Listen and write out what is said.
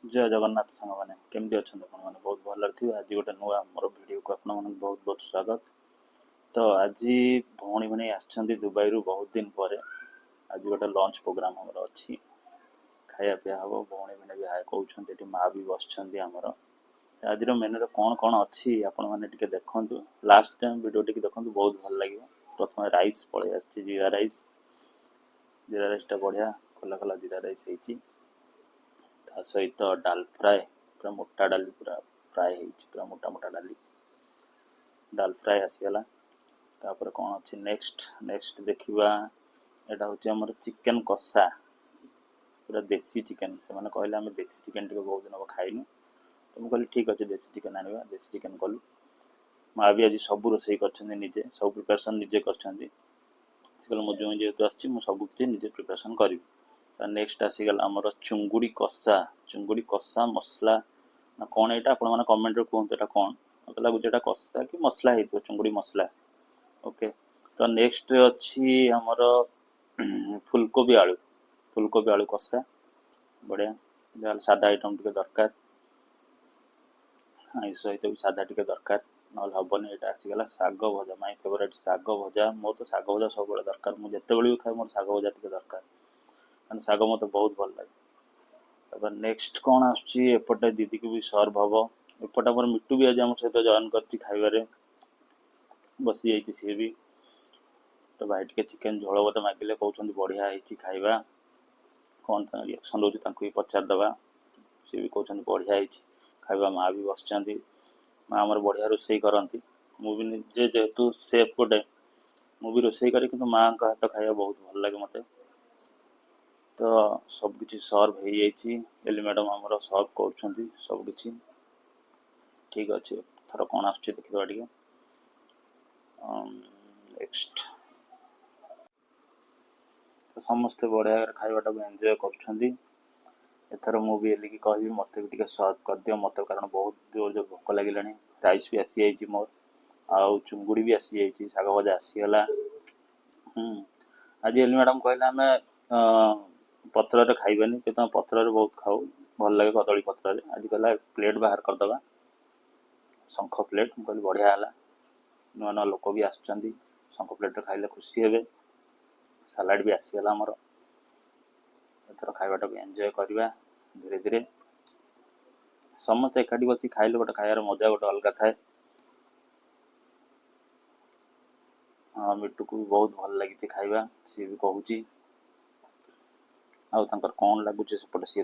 जय जगन्नाथ सांग मैंने केमती अच्छा मैंने बहुत भल थे। आज गोटे नुआ मोर वीडियो को आप बहुत बहुत स्वागत। तो आज भौणी भाई आसछंती दुबई रु बहुत दिन पर। आज गोटे लंच प्रोग्राम हमर अच्छी खाया पिया हम भौणी भाई भी हाय कहते माँ भी बसछंती आमर। आज मेन्यू कौन कौन अच्छी आपण मैंने देखु लास्ट टाइम वीडियो टी देखु बहुत भल लगे। प्रथम राइस पलि आस जीरा राइस टा बढ़िया खोला खोला जीरा राइस है सहित डाल फ्राए पूरा मोटा डाली पूरा फ्राए पूरा मोटा मोटा डाली डाल फ्राए आसीगला। तापर कौन अच्छी नेक्स्ट नेक्स्ट देखा यहाँ हूँ आम चिकेन कषा पूरा देसी चिकेन से मैंने कहले आम देसी चिकेन टी बहुत दिन हम खाइनु। तो मुझे ठीक अच्छे देसी चिकेन आने देसी चिकेन कलु। माँ भी आज सब रोसे करजे सब प्रिपरेसन निजे कर मो जो जेहतु आसी सब किसी निजे प्रिपरेसन करी। नेक्स्ट आसीगला आमर चुंगुड़ी कषा मसला ना कौन यहाँ आप कमेंट कहते हैं कौन मत लगुच कषा कि मसला हो चुंगुड़ी मसला। ओके तो नेक्स्ट अच्छी आमर फुलकोबी आलू कषा बढ़िया सादा आइटम टे दरकार आईस सहित भी सादा टे दरकार ना हेनी। यहाँ आसीगला शाग भजा माई फेवरेट शाग भजा मोर तो शाग भजा सब दरकार मुझे भी खाए मोर शाग भजा टे दरकार कारण शाग मत बहुत भल लगे। नेक्स्ट कौन आसपटे दीदी को भी सर्व हम एपटे आम मिट्टू भी आज आम सहित जॉइन कर बसी जाइए सी भी। तो भाई टे चिकेन झोल मत मागिले कहते बढ़िया है खाଇବା कौन रिएक्शन रोज पचारदे सी भी कहते बढ़िया है खाଇବା। माँ भी बस माँ आमर बढ़िया रोसे करती मुझे निजे जेहेतु सेफ गोटे मुझे रोसे करी कि माँ का हाथ खाଇବା बहुत भल लगे मत। तो सबकि सर्व हो जाइए मैडम आमर सर्व कर सबकि ठीक अच्छे। थर कौन आस देखा टे नेक्स्ट तो समस्ते बढ़िया खावाटा को एंजॉय कर मुझे कह मत भी सर्व कर दियो मत कारण बहुत जोर जोर भोक लगे। राइस भी आसी जाइए मोर आउ चुंगुड़ी भी आसी जाइए शाग भजा आसीगला। आज एली मैडम कहले आम पत्र खाइबानी कि तुम पत्र बहुत खाऊ भल लगे कदली पत्र। आज कहला प्लेट बाहर करदे शंख प्लेट मुझे कहली बढ़िया है नुआ नुआ लोक भी आसुँच शंख प्लेट खाइले खुशी हे। सालाड भी आसीगला आमर एथर खावाटा को एंजॉय करवा धीरे धीरे समस्त एकाठी बस खाइले गोटे खाइबार मजा गोटे अलग थाए। हाँ मिट्टू को भी बहुत भल लगी खाइबा सी भी कहूँ आउ कौन लगुच सेपटे सी